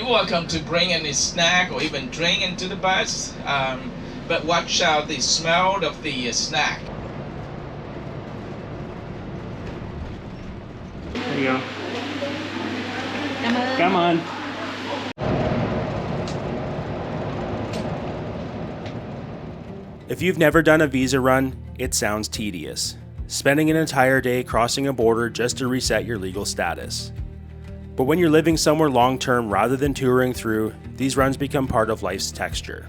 welcome to bring any snack or even drink into the bus, but watch out the smell of the snack. There you go. Come on. If you've never done a visa run, it sounds tedious. Spending an entire day crossing a border just to reset your legal status. But when you're living somewhere long-term rather than touring through, these runs become part of life's texture.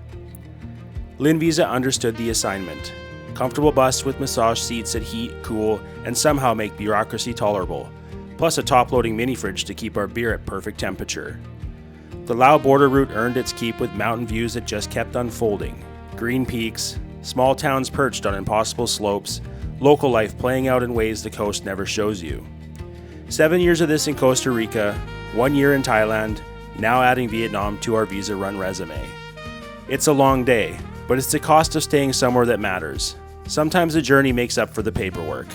LYNN Visa understood the assignment. Comfortable bus with massage seats that heat, cool, and somehow make bureaucracy tolerable, plus a top-loading mini fridge to keep our beer at perfect temperature. The Laos border route earned its keep with mountain views that just kept unfolding. Green peaks, small towns perched on impossible slopes, local life playing out in ways the coast never shows you. 7 years of this in Costa Rica, 1 year in Thailand, now adding Vietnam to our visa run resume. It's a long day, but it's the cost of staying somewhere that matters. Sometimes the journey makes up for the paperwork.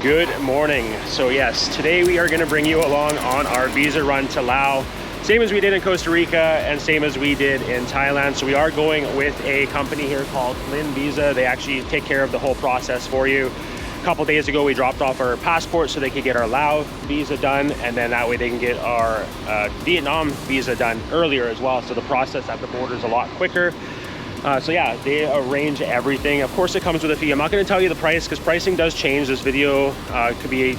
Good morning. So yes, today we are going to bring you along on our visa run to Laos. Same as we did in Costa Rica and same as we did in Thailand. So we are going with a company here called LYNN Visa. They actually take care of the whole process for you. A couple days ago we dropped off our passport so they could get our Laos visa done, and then that way they can get our Vietnam visa done earlier as well. So the process at the border is a lot quicker. So yeah, they arrange everything. Of course it comes with a fee. I'm not going to tell you the price because pricing does change. This video could be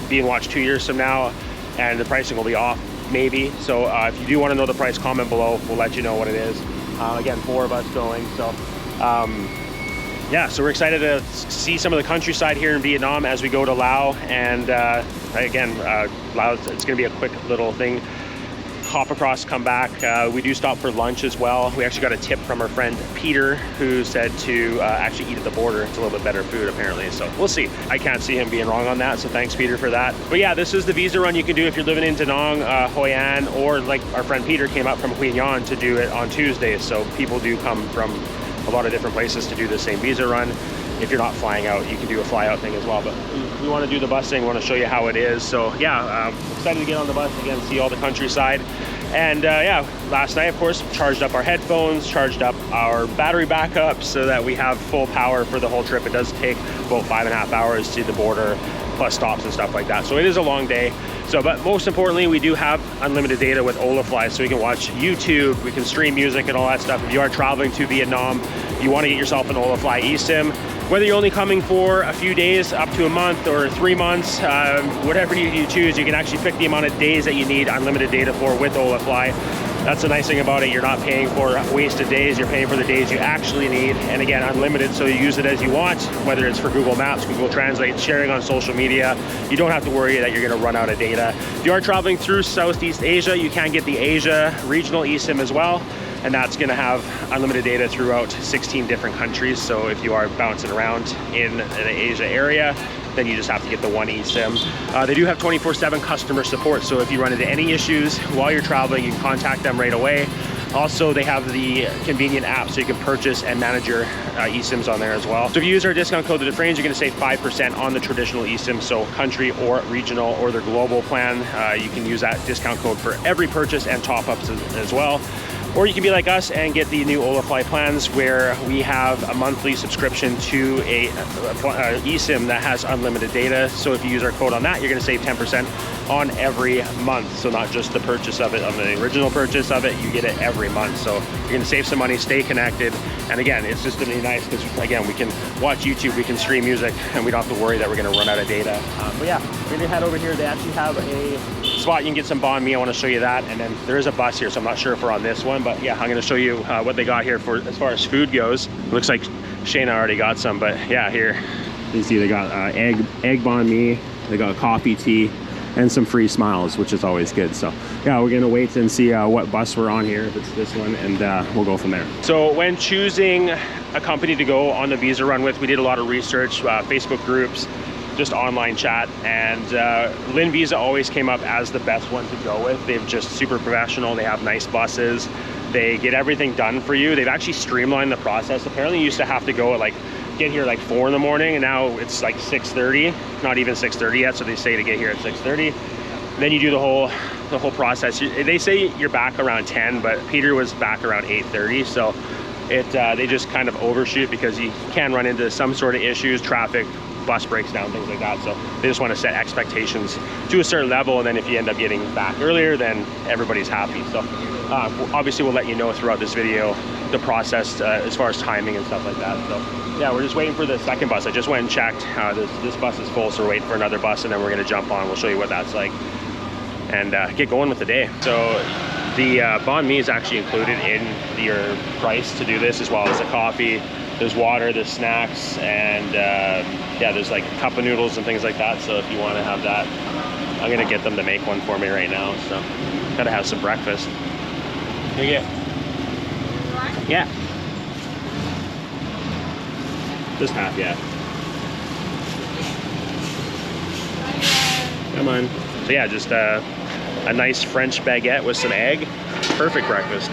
being watched 2 years from now and the pricing will be off maybe. So if you do want to know the price, comment below. We'll let you know what it is. Again, 4 of us going. So yeah, so we're excited to see some of the countryside here in Vietnam as we go to Laos. And again, Laos, it's going to be a quick little thing. Hop across, come back. We do stop for lunch as well. We actually got a tip from our friend Peter who said to actually eat at the border. It's a little bit better food apparently, so we'll see. I can't see him being wrong on that, so thanks Peter for that. But yeah, this is the visa run you can do if you're living in Da Nang, Hoi An, or like our friend Peter came up from Hoi An to do it on Tuesdays. So people do come from a lot of different places to do the same visa run. If you're not flying out, you can do a fly out thing as well, but we want to do the busing. We want to show you how it is. So yeah, excited to get on the bus again, see all the countryside. And yeah, last night of course charged up our headphones, charged up our battery backup so that we have full power for the whole trip. It does take about 5.5 hours to the border plus stops and stuff like that, so it is a long day. So but most importantly, we do have unlimited data with Holafly, so we can watch YouTube, we can stream music and all that stuff. If you are traveling to Vietnam, you want to get yourself an Holafly eSIM, whether you're only coming for a few days up to a month or 3 months, whatever you choose, you can actually pick the amount of days that you need unlimited data for with Holafly. That's the nice thing about it. You're not paying for wasted days, you're paying for the days you actually need. And again, unlimited, so you use it as you want, whether it's for Google Maps, Google Translate, sharing on social media. You don't have to worry that you're gonna run out of data. If you are traveling through Southeast Asia, you can get the Asia regional eSIM as well. And that's gonna have unlimited data throughout 16 different countries. So if you are bouncing around in the Asia area, then you just have to get the one eSIM. They do have 24/7 customer support, so if you run into any issues while you're traveling, you can contact them right away. Also, they have the convenient app so you can purchase and manage your eSIMs on there as well. So if you use our discount code, the Refrains, you're gonna save 5% on the traditional eSIM, so country or regional or their global plan. You can use that discount code for every purchase and top-ups as well. Or you can be like us and get the new Holafly plans where we have a monthly subscription to a eSIM that has unlimited data. So if you use our code on that, you're gonna save 10% on every month. So not just the purchase of it, on the original purchase of it, you get it every month. So you're gonna save some money, stay connected. And again, it's just gonna be nice because again, we can watch YouTube, we can stream music, and we don't have to worry that we're gonna run out of data. But yeah, we're gonna head over here. They actually have a spot you can get some banh mi. I want to show you that, and then there is a bus here, so I'm not sure if we're on this one, but yeah, I'm going to show you what they got here for as far as food goes. It looks like Shayna already got some, but yeah, here you see they got egg banh mi, they got coffee, tea, and some free smiles, which is always good. So yeah, we're gonna wait and see what bus we're on here, if it's this one, and we'll go from there. So when choosing a company to go on the visa run with, we did a lot of research, Facebook groups, just online chat, and LYNN Visa always came up as the best one to go with. They're just super professional. They have nice buses. They get everything done for you. They've actually streamlined the process. Apparently you used to have to go at like, get here like 4 in the morning, and now it's like 6:30, not even 6:30 yet. So they say to get here at 6:30. Then you do the whole process. They say you're back around 10, but Peter was back around 8:30. So they just kind of overshoot because you can run into some sort of issues, traffic, bus breaks down, things like that. So they just want to set expectations to a certain level, and then if you end up getting back earlier, then everybody's happy. So obviously we'll let you know throughout this video the process as far as timing and stuff like that. So yeah, we're just waiting for the second bus. I just went and checked. This bus is full, so we're waiting for another bus, and then we're going to jump on. We'll show you what that's like and get going with the day. So the banh mi is actually included in your price to do this, as well as the coffee. There's water, there's snacks, and yeah, there's like a cup of noodles and things like that. So if you want to have that, I'm gonna get them to make one for me right now. So gotta have some breakfast. Here you go. Yeah. Just half, yeah. Come on. So yeah, just a nice French baguette with some egg. Perfect breakfast.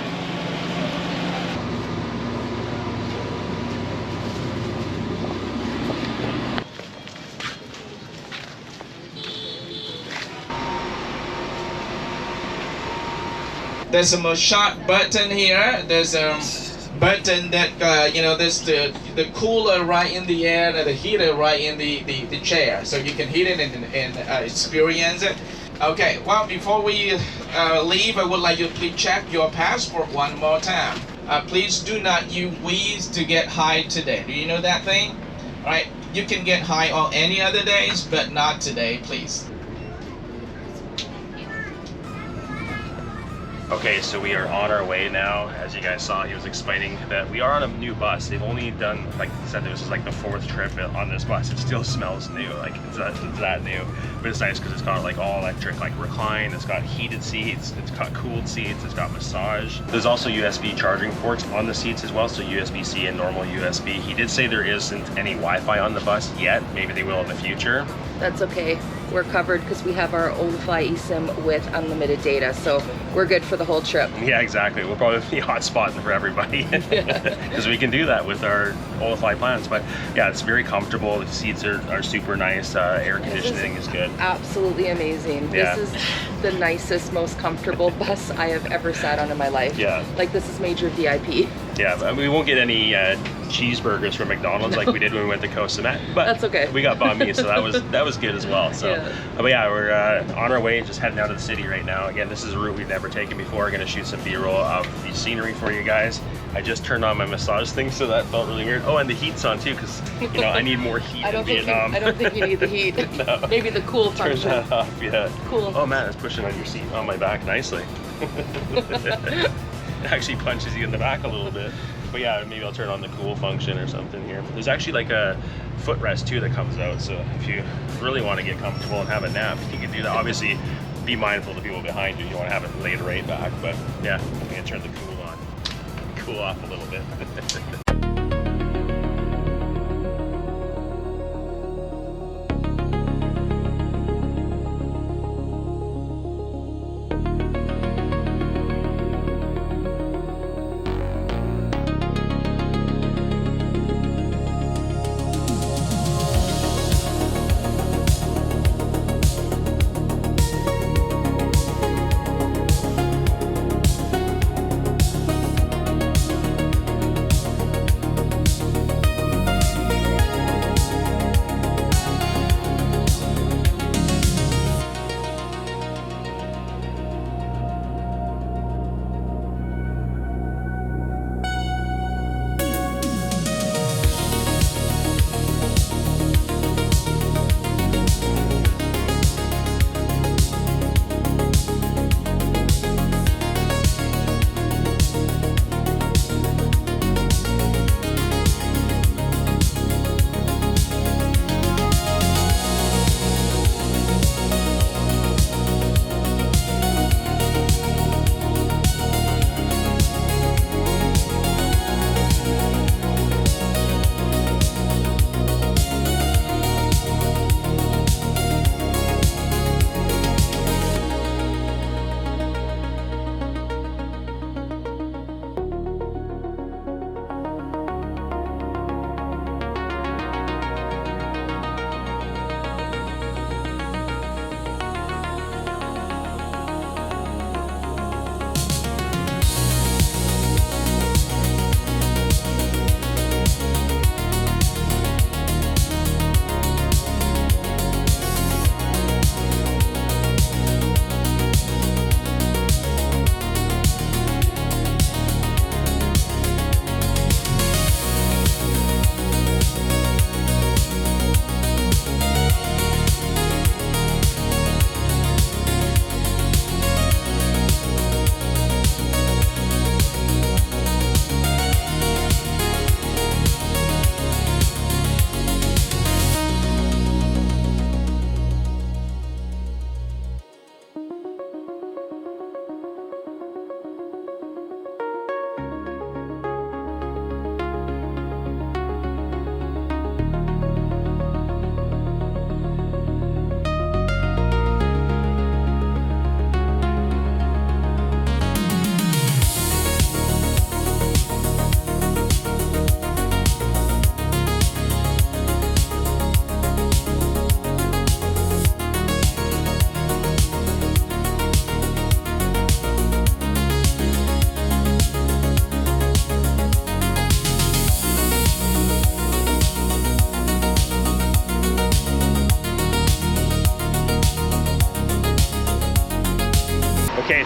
There's a shot button here. There's a button that you know, there's the cooler right in the air and the heater right in the chair, so you can heat it and experience it. Okay, well, before we leave, I would like you to please check your passport one more time. Please do not use Wheeze to get high today. Do you know that thing? All right, you can get high on any other days, but not today, please. Okay, so we are on our way now. As you guys saw, he was explaining that we are on a new bus. They've only done, like I said, this is like the 4th trip on this bus. It still smells new, like it's that new. But it's nice because it's got like all electric, like recline. It's got heated seats. It's got cooled seats. It's got massage. There's also USB charging ports on the seats as well. So USB-C and normal USB. He did say there isn't any Wi-Fi on the bus yet. Maybe they will in the future. That's okay. We're covered because we have our Holafly eSIM with unlimited data, so we're good for the whole trip. Yeah, exactly. We'll probably be hotspotting for everybody because we can do that with our Holafly plans. But yeah, it's very comfortable. The seats are super nice. Air conditioning is good. Absolutely amazing. Yeah. This is the nicest, most comfortable bus I have ever sat on in my life. Yeah. Like, this is major VIP. Yeah, but we won't get any cheeseburgers from McDonald's like we did when we went to Koh Samet. But that's okay. We got banh mi, so that was good as well. So, yeah. But yeah, we're on our way, just heading out of the city right now. Again, this is a route we've never taken before. We're gonna shoot some B-roll of the scenery for you guys. I just turned on my massage thing, so that felt really weird. Oh, and the heat's on too, because you know I need more heat in Vietnam. I don't think you need the heat. No. Maybe the cool function. Turn that off, yeah. Cool. Oh man, it's pushing on your seat on my back nicely. It actually punches you in the back a little bit. But yeah, maybe I'll turn on the cool function or something here. There's actually like a footrest too that comes out, so if you really want to get comfortable and have a nap, you can do that. Obviously, be mindful of the people behind you. You want to have it laid right back, but yeah, I'm gonna turn the cool on, cool off a little bit.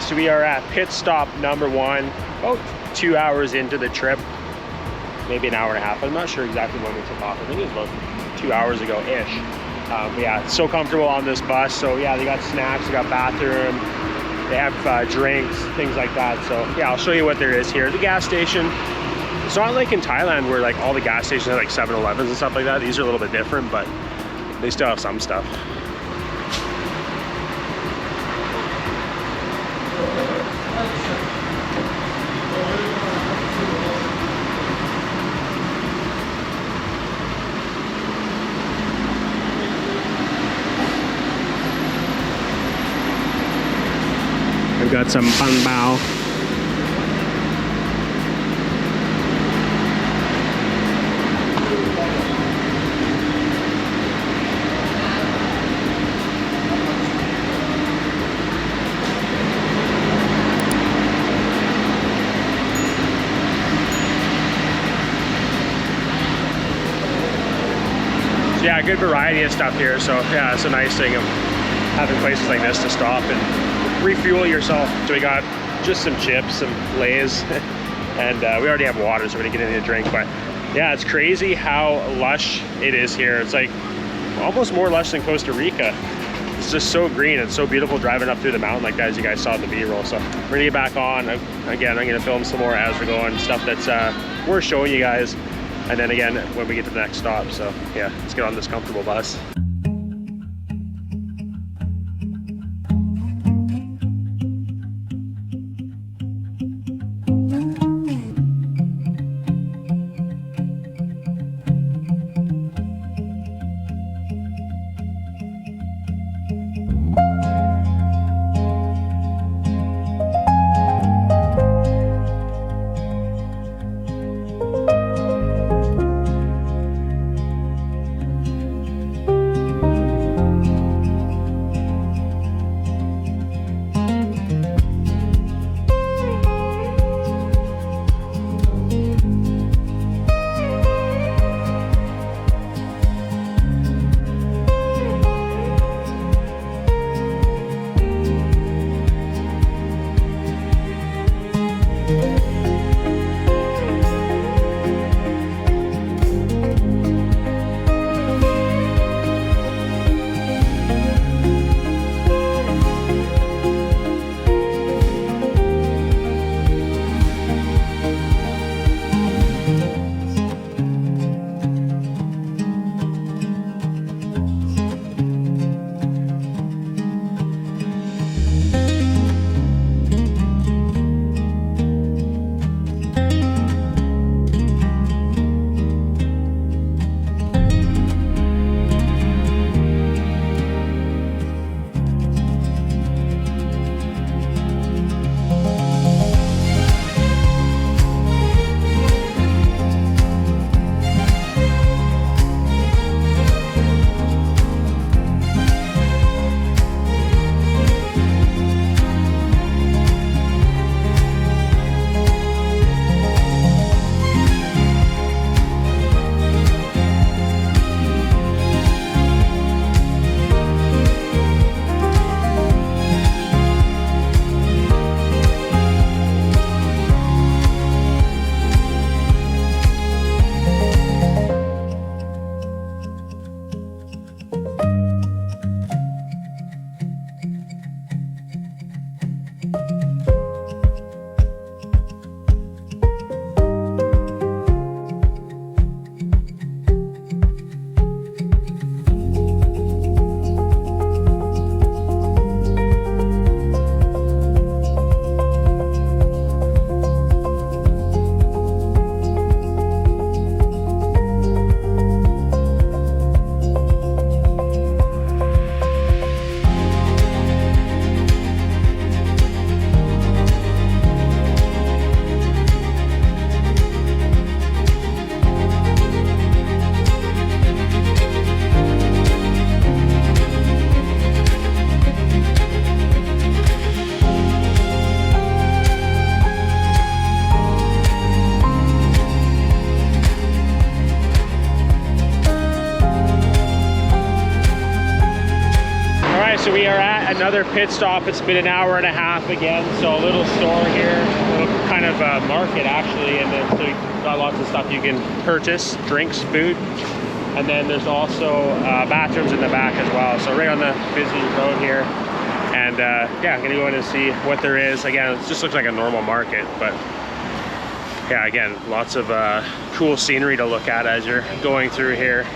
so we are at pit stop number 1, about 2 hours into the trip, maybe an hour and a half. I'm not sure exactly when we took off. I think it was about 2 hours ago-ish. But yeah, it's so comfortable on this bus. So yeah, they got snacks, they got bathroom, they have drinks, things like that. So yeah, I'll show you what there is here. The gas station, it's not like in Thailand where like all the gas stations have like 7-Elevens and stuff like that. These are a little bit different, but they still have some stuff. I've got some pan bao. So yeah, good variety of stuff here. So yeah, it's a nice thing of having places like this to stop and refuel yourself. So we got just some chips, some Lays, and we already have water, so we didn't get anything to drink. But yeah, it's crazy how lush it is here. It's like almost more lush than Costa Rica. It's just so green and so beautiful driving up through the mountain like that, as you guys saw in the B-roll. So we're gonna get back on. Again, I'm gonna film some more as we're going, stuff that's worth showing you guys. And then again, when we get to the next stop. So yeah, let's get on this comfortable bus. another pit stop. It's been an hour and a half again, so a little store here, a little kind of market actually, and then so you got lots of stuff you can purchase, drinks, food, and then there's also bathrooms in the back as well. So right on the busy road here, and yeah, I'm gonna go in and see what there is. Again, it just looks like a normal market, but yeah, again, lots of cool scenery to look at as you're going through here.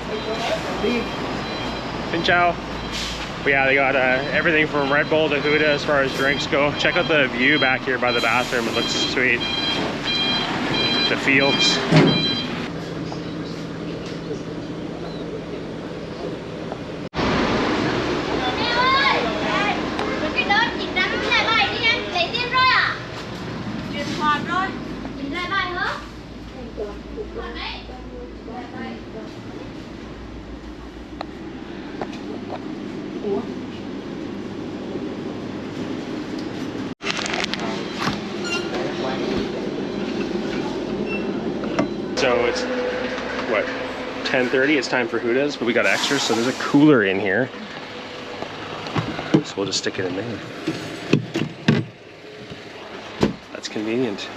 And ciao. But yeah, they got everything from Red Bull to Huda as far as drinks go. Check out the view back here by the bathroom. It looks sweet. The fields. So it's, what, 10:30? It's time for Huda's, but we got extras, so there's a cooler in here. So we'll just stick it in there. That's convenient.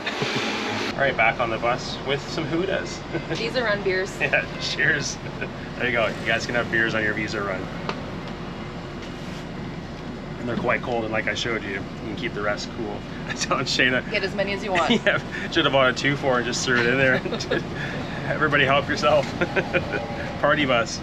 All right, back on the bus with some Huda's. Visa Run beers. Yeah, cheers. There you go. You guys can have beers on your Visa Run. And they're quite cold, and like I showed you, you can keep the rest cool. I telling Shayna, get as many as you want. Yeah, should have bought a 2-4 and just threw it in there. Everybody help yourself. Party bus.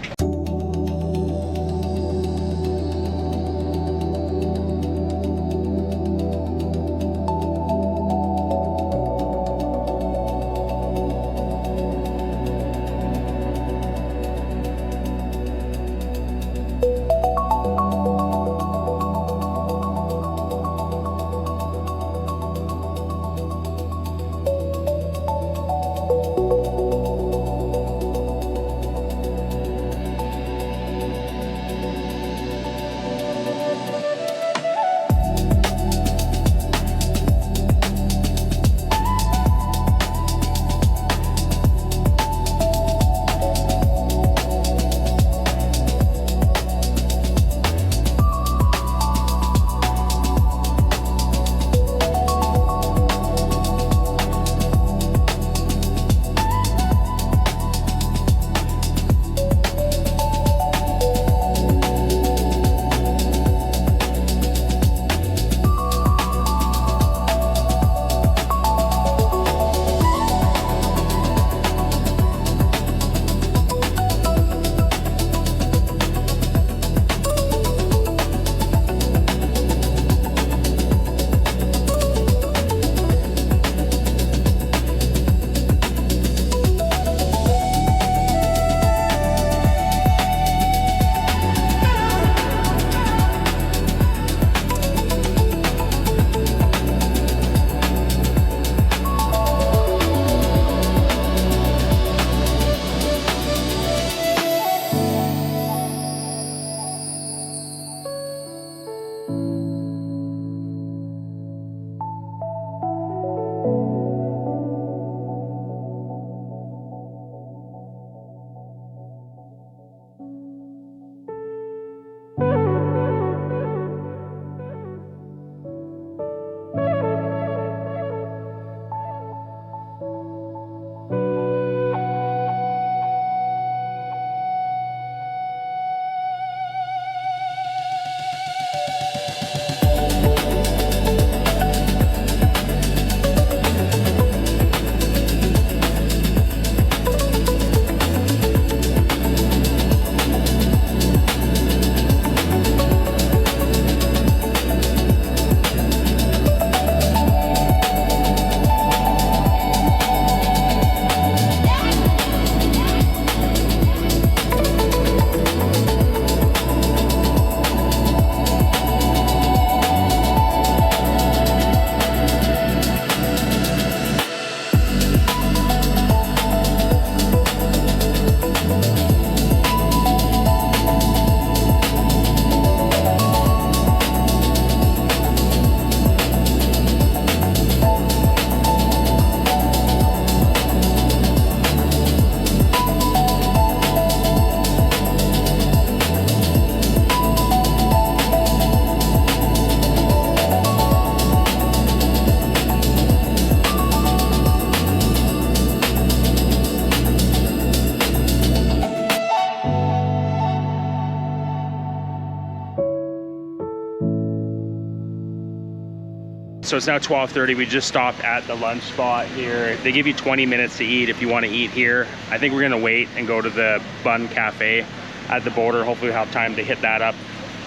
so it's now 12:30. We just stopped at the lunch spot here. They give you 20 minutes to eat if you want to eat here. I think we're gonna wait and go to the Bun Cafe at the border. Hopefully we'll have time to hit that up.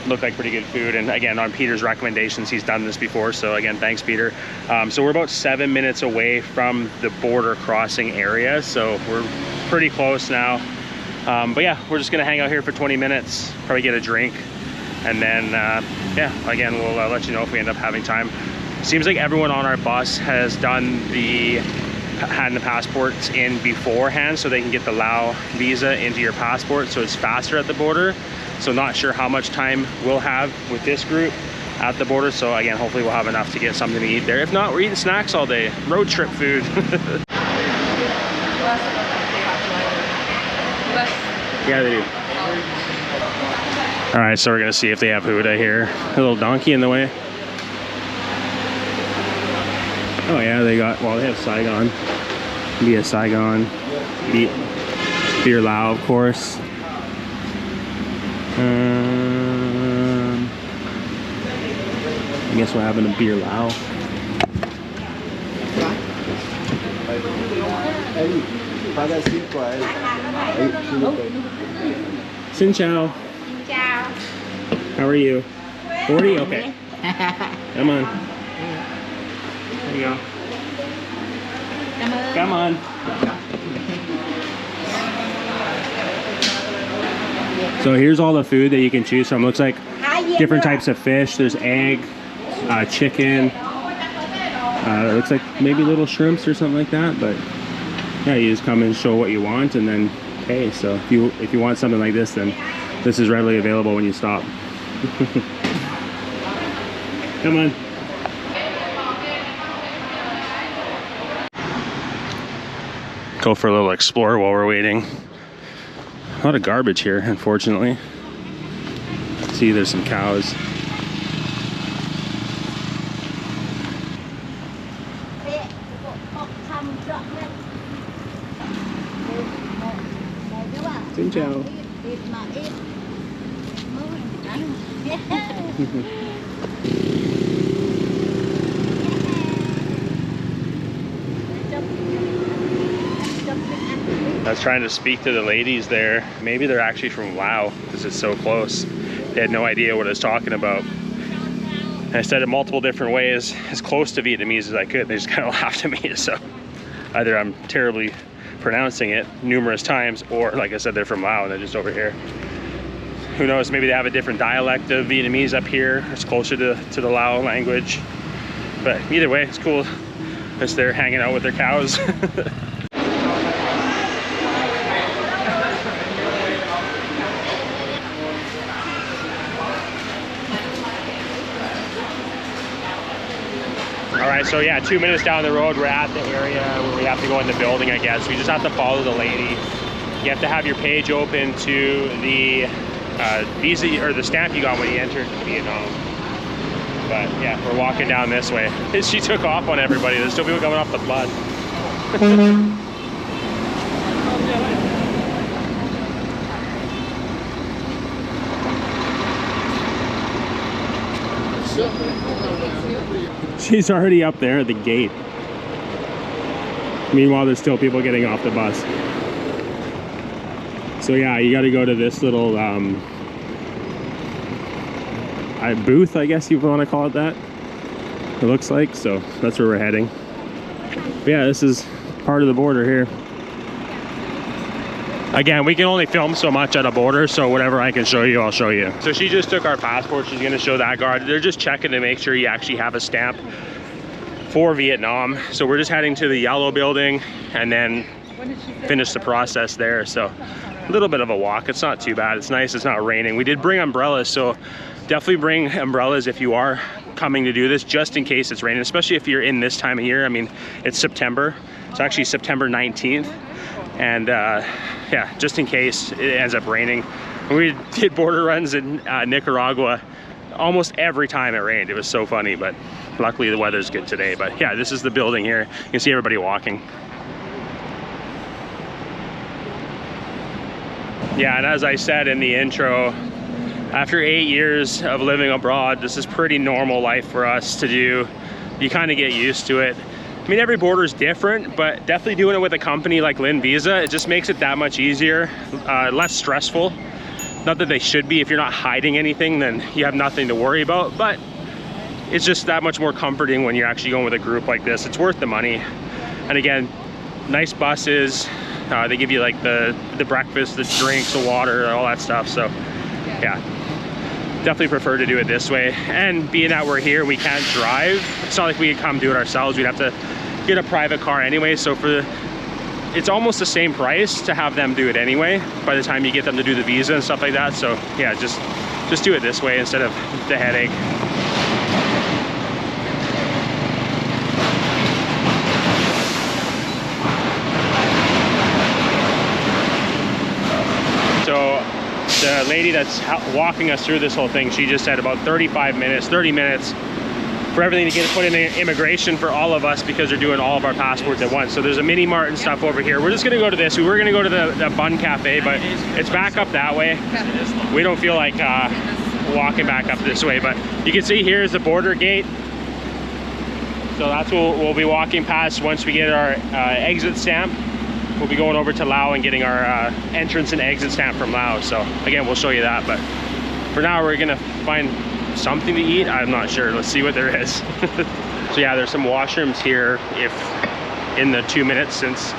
Look like pretty good food, and again, on Peter's recommendations, he's done this before, so again, thanks Peter. So we're about 7 minutes away from the border crossing area, so we're pretty close now. But yeah, we're just gonna hang out here for 20 minutes, probably get a drink, and then yeah, again, we'll let you know if we end up having time. Seems like everyone on our bus has done had the passports in beforehand, so they can get the Laos visa into your passport, so it's faster at the border. So not sure how much time we'll have with this group at the border. So again, hopefully we'll have enough to get something to eat there. If not, we're eating snacks all day. Road trip food. Yeah, they do. All right, so we're gonna see if they have Huda here. A little donkey in the way. Oh yeah, they got, well, they have Saigon. Via Saigon. Beer Lao, of course. I guess we're having a beer Lao. Xin chào. How are you? 40? Okay. Come on. There you go. Come on. So here's all the food that you can choose from. Looks like different types of fish. There's egg, chicken. It looks like maybe little shrimps or something like that. But yeah, you just come and show what you want and then pay. So if you want something like this, then this is readily available when you stop. Come on. Go for a little explore while we're waiting. A lot of garbage here, unfortunately. See, there's some cows. Xin chào. I was trying to speak to the ladies there. Maybe they're actually from Laos because it's so close. They had no idea what I was talking about. And I said it multiple different ways, as close to Vietnamese as I could. They just kind of laughed at me. So either I'm terribly pronouncing it numerous times, or like I said, they're from Laos and they're just over here. Who knows, maybe they have a different dialect of Vietnamese up here. It's closer to the Lao language. But either way, it's cool. Because they're hanging out with their cows. Alright, so yeah, 2 minutes down the road, we're at the area where we have to go in the building, I guess. We just have to follow the lady. You have to have your page open to the visa, or the stamp you got when you entered Vietnam. But yeah, we're walking down this way. She took off on everybody. There's still people coming off the flood. She's already up there at the gate. Meanwhile, there's still people getting off the bus. So yeah, you got to go to this little booth, I guess you want to call it that. It looks like, so that's where we're heading. But yeah, this is part of the border here. Again, we can only film so much at a border, so whatever I can show you, I'll show you. So she just took our passport. She's gonna show that guard. They're just checking to make sure you actually have a stamp for Vietnam. So we're just heading to the yellow building and then finish the process there. So a little bit of a walk. It's not too bad. It's nice. It's not raining. We did bring umbrellas, so definitely bring umbrellas if you are coming to do this, just in case it's raining, especially if you're in this time of year. I mean, it's September. It's actually September 19th. And yeah, just in case it ends up raining. When we did border runs in Nicaragua, almost every time it rained. It was so funny, but luckily the weather's good today. But yeah, this is the building here. You can see everybody walking. Yeah, and as I said in the intro, after 8 years of living abroad, this is pretty normal life for us to do. you kind of get used to it. I mean, every border is different, but definitely doing it with a company like LYNN Visa, it just makes it that much easier, less stressful. Not that they should be. If you're not hiding anything, then you have nothing to worry about, but it's just that much more comforting when you're actually going with a group like this. It's worth the money. And again, nice buses. They give you like the breakfast, the drinks, the water, all that stuff. So yeah, definitely prefer to do it this way. And being that we're here, we can't drive. It's not like we could come do it ourselves. We'd have to get a private car anyway. So it's almost the same price to have them do it anyway by the time you get them to do the visa and stuff like that. So yeah, just do it this way instead of the headache. So the lady that's walking us through this whole thing, she just said about 35 minutes, 30 minutes for everything to get put in immigration for all of us, because they're doing all of our passports at once. So there's a mini mart and stuff over here. We're just gonna go to this. We were gonna go to the Bun Cafe, but it's back up that way. We don't feel like walking back up this way, but you can see here's the border gate. So that's what we'll be walking past once we get our exit stamp. We'll be going over to Laos and getting our entrance and exit stamp from Laos. So again, we'll show you that, but for now we're gonna find something to eat. I'm not sure. Let's see what there is. So yeah, there's some washrooms here if in the 2 minutes since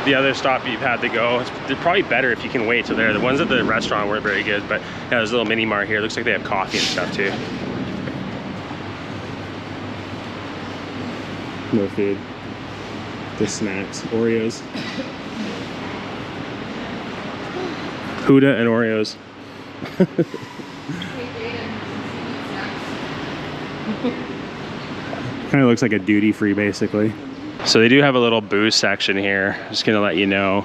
the other stop you've had to go. It's probably better if you can wait till there. The ones at the restaurant weren't very good, but yeah, there's a little mini mart here. Looks like they have coffee and stuff too. No food. Just snacks. Oreos. Huda and Oreos. Kind of looks like a duty free basically. So they do have a little booze section here. Just gonna let you know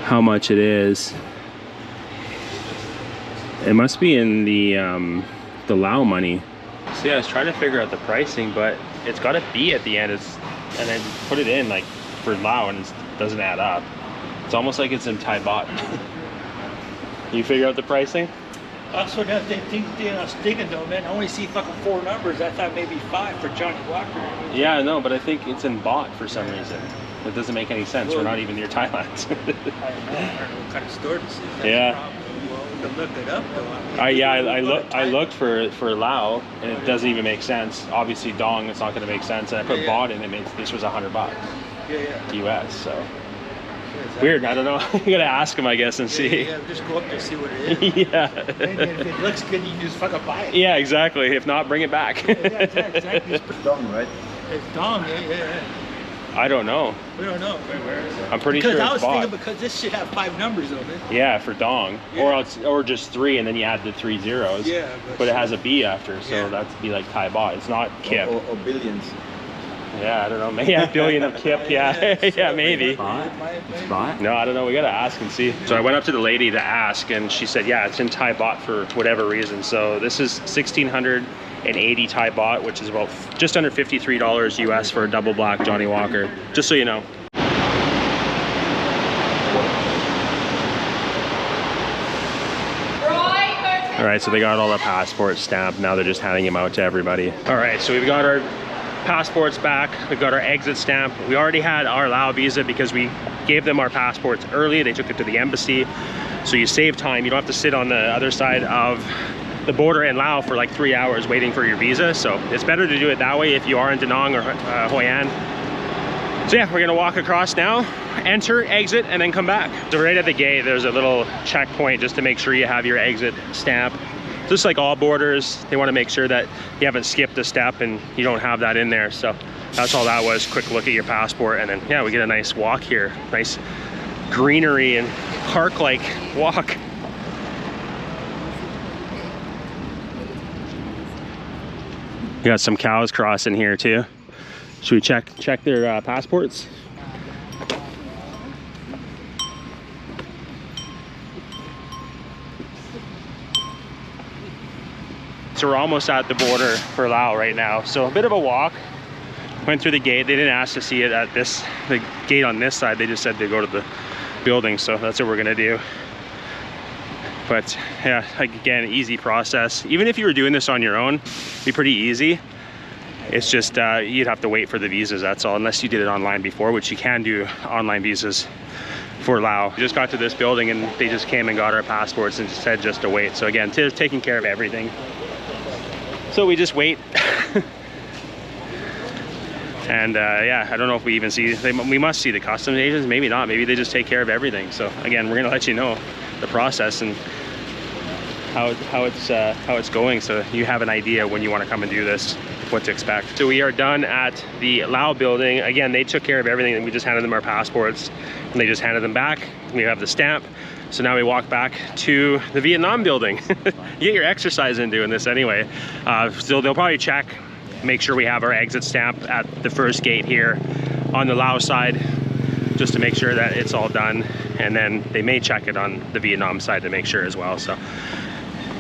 how much it is. It must be in the Lao money. So yeah, I was trying to figure out the pricing, but it's got a B at the end. And then put it in like for Lao and it doesn't add up. It's almost like it's in Thai baht. You figure out the pricing? That's what they think I was thinking though, man. I only see fucking 4 numbers. I thought maybe 5 for Johnny Walker. Yeah, I know, but I think it's in baht for some reason. It doesn't make any sense. We're not even near Thailand. I don't know what kind of store this is. That's yeah. Well, we can look it up though. Yeah, I looked for Lao and it doesn't even make sense. Obviously Dong, it's not going to make sense. And I put baht in it. This was $100. Yeah. US. So. Weird, I don't know. You gotta ask him, I guess, and see. Yeah, just go up there, see what it is. Yeah. And if it looks good, you just fucking buy it. Yeah, exactly. If not, bring it back. Yeah, exactly. It's Dong, right? It's Dong, yeah. I don't know. We don't know. Where is it? I'm pretty sure it's Because I was baht. thinking because this should have 5 numbers on it. Yeah, for Dong. Yeah. Or just 3 and then you add the 3 zeros. Yeah. But it has a B after, so that'd be like Thai baht. It's not kip. Or billions. Yeah, I don't know. Maybe a billion of kip. Yeah, yeah, maybe. Baht? No, I don't know. We gotta ask and see. So I went up to the lady to ask, and she said, yeah, it's in Thai baht for whatever reason. So this is 1,680 Thai baht, which is about just under $53 US for a double black Johnny Walker. Just so you know. All right, so they got all the passports stamped. Now they're just handing them out to everybody. All right, so we've got our passports back. We've got our exit stamp. We already had our Lao visa because we gave them our passports early. They took it to the embassy. So you save time. You don't have to sit on the other side of the border in Laos for like 3 hours waiting for your visa. So it's better to do it that way if you are in Da Nang or Hoi An. So yeah, we're gonna walk across now, enter, exit, and then come back. So right at the gate, there's a little checkpoint just to make sure you have your exit stamp. Just like all borders, they want to make sure that you haven't skipped a step and you don't have that in there. So that's all that was. Quick look at your passport, and then yeah, we get a nice walk here. Nice greenery and park-like walk. We got some cows crossing here too. Should we check their passports? So we're almost at the border for Laos right now. So a bit of a walk. Went through the gate. They didn't ask to see it at the gate on this side. They just said to go to the building. So that's what we're gonna do. But yeah, again, easy process. Even if you were doing this on your own, it'd be pretty easy. It's just you'd have to wait for the visas, that's all, unless you did it online before, which you can do online visas for Laos. We just got to this building and they just came and got our passports and said just to wait. So again, they're taking care of everything. So we just wait. And yeah, I don't know if we even see, we must see the customs agents, maybe not, maybe they just take care of everything. So again, we're gonna let you know the process and how it's going, so you have an idea when you want to come and do this, what to expect. So we are done at the Laos building. Again, they took care of everything and we just handed them our passports and they just handed them back. We have the stamp. So now we walk back to the Vietnam building. You get your exercise in doing this anyway. So they'll probably check, make sure we have our exit stamp at the first gate here on the Laos side, just to make sure that it's all done. And then they may check it on the Vietnam side to make sure as well. So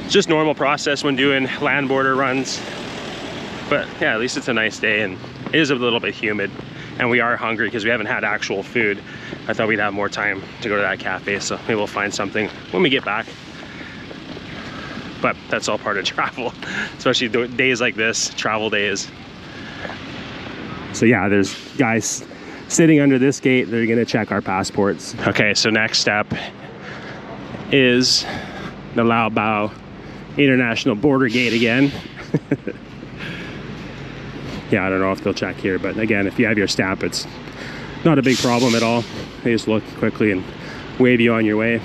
it's just normal process when doing land border runs. But yeah, at least it's a nice day, and it is a little bit humid. And we are hungry because we haven't had actual food. I thought we'd have more time to go to that cafe, so maybe we'll find something when we get back. But that's all part of travel, especially days like this, travel days. So yeah, there's guys sitting under this gate. They're gonna check our passports. Okay, so next step is the Lao Bao International Border Gate again. Yeah, I don't know if they'll check here, but again, if you have your stamp, it's not a big problem at all. They just look quickly and wave you on your way.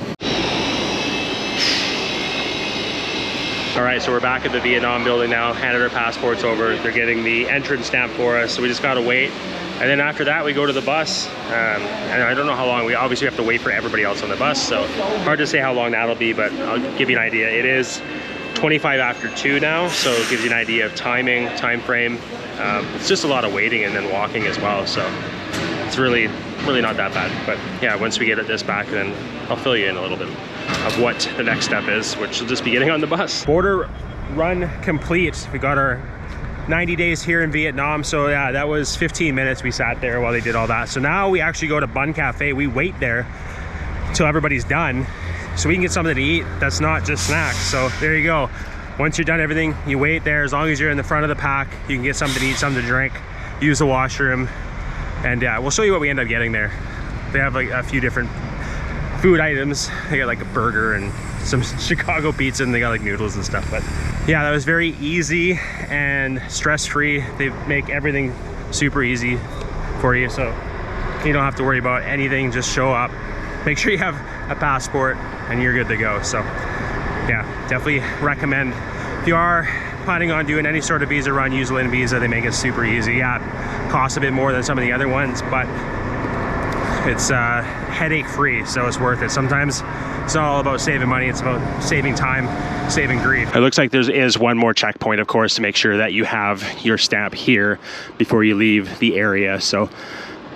All right, so we're back at the Vietnam building now, handed our passports over. They're getting the entrance stamp for us, so we just gotta wait. And then after that, we go to the bus. And I don't know how long, we obviously have to wait for everybody else on the bus, so hard to say how long that'll be, but I'll give you an idea. It is 25 after 2 now, so it gives you an idea of timing, time frame. It's just a lot of waiting and then walking as well, so it's really not that bad. But yeah, once we get this back, then I'll fill you in a little bit of what the next step is, which will just be getting on the bus. Border run complete. We got our 90 days here in Vietnam, so yeah, that was 15 minutes we sat there while they did all that. So now we actually go to Bun Cafe. We wait there till everybody's done so we can get something to eat that's not just snacks. So there you go. Once you're done everything, you wait there. As long as you're in the front of the pack, you can get something to eat, something to drink, use the washroom, and yeah, we'll show you what we end up getting there. They have like a few different food items. They got like a burger and some Chicago pizza, and they got like noodles and stuff. But yeah, that was very easy and stress-free. They make everything super easy for you, so you don't have to worry about anything. Just show up, make sure you have a passport, and you're good to go. So yeah, definitely recommend if you are planning on doing any sort of visa run, use LYNN Visa. They make it super easy. Yeah, it costs a bit more than some of the other ones, but it's headache free, so it's worth it. Sometimes it's not all about saving money, it's about saving time, saving grief. It looks like there is one more checkpoint, of course, to make sure that you have your stamp here before you leave the area, so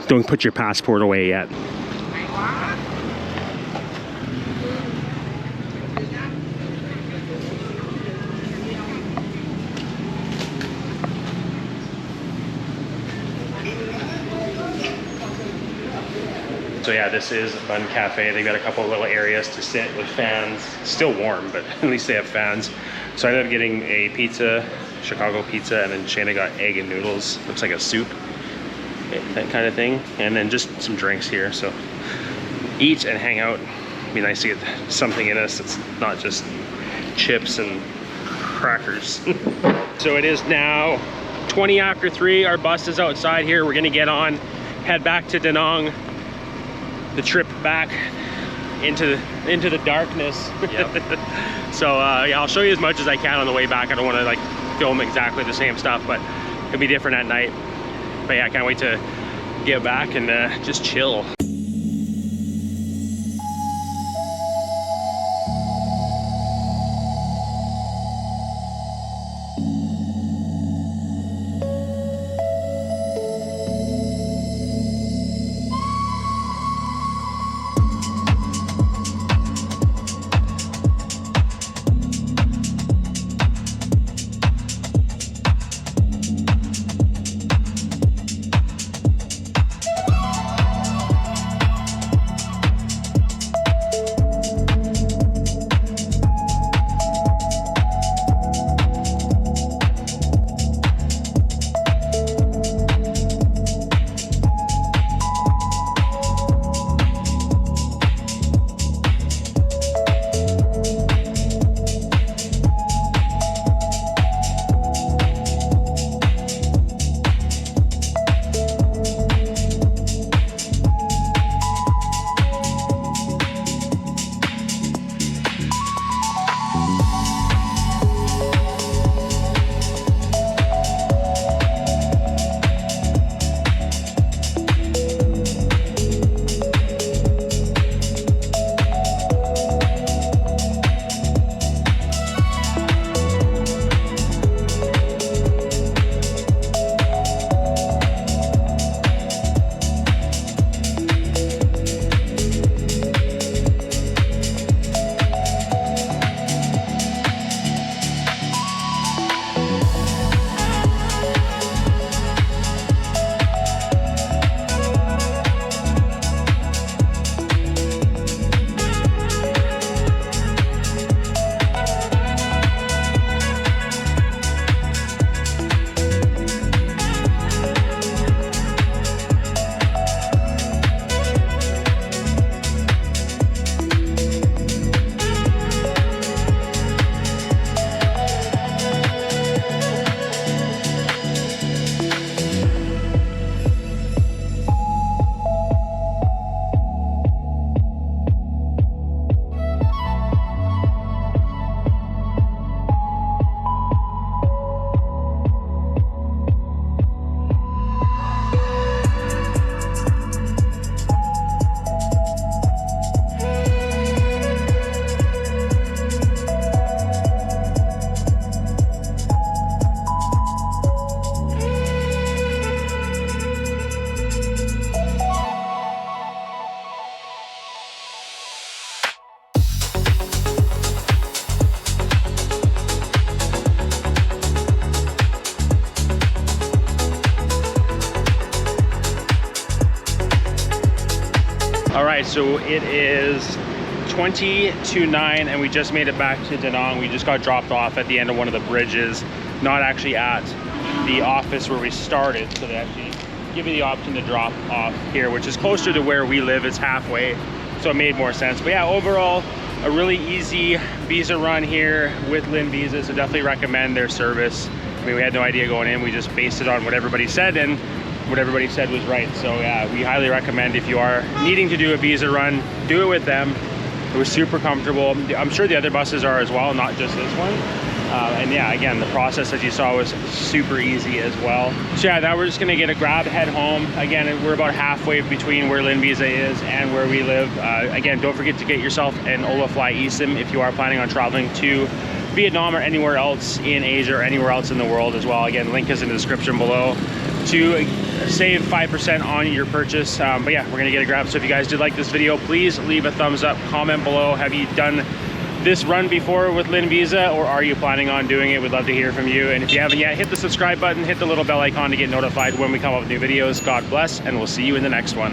don't put your passport away yet. So yeah, this is Bun Cafe. They got a couple of little areas to sit with fans. Still warm, but at least they have fans. So I ended up getting a pizza, Chicago pizza, and then Shayna got egg and noodles. Looks like a soup, that kind of thing. And then just some drinks here. So eat and hang out. It'd be nice to get something in us that's not just chips and crackers. So it is now 20 after 3. Our bus is outside here. We're gonna get on, head back to Da Nang. The trip back into the darkness. Yep. So yeah, I'll show you as much as I can on the way back. I don't want to like film exactly the same stuff, but it'll be different at night. But yeah, I can't wait to get back and just chill. guys, so it is 20 to 9 and we just made it back to Da Nang. We just got dropped off at the end of one of the bridges, not actually at the office where we started, so they actually give you the option to drop off here, which is closer to where we live. It's halfway, so it made more sense. But yeah, overall a really easy visa run here with LYNN Visa, so definitely recommend their service. I mean, we had no idea going in, we just based it on what everybody said, and what everybody said was right. So yeah, we highly recommend if you are needing to do a visa run, do it with them. It was super comfortable. I'm sure the other buses are as well, not just this one. And yeah, again, the process as you saw was super easy as well. So yeah, now we're just gonna get a grab, head home. Again, we're about halfway between where LYNN Visa is and where we live. Again, don't forget to get yourself an Holafly eSIM if you are planning on traveling to Vietnam or anywhere else in Asia or anywhere else in the world as well. Again, link is in the description below to save 5% on your purchase. But yeah, we're gonna get a grab. So if you guys did like this video, please leave a thumbs up, comment below. Have you done this run before with LYNN Visa, or are you planning on doing it? We'd love to hear from you. And if you haven't yet, hit the subscribe button, hit the little bell icon to get notified when we come up with new videos. God bless, and we'll see you in the next one.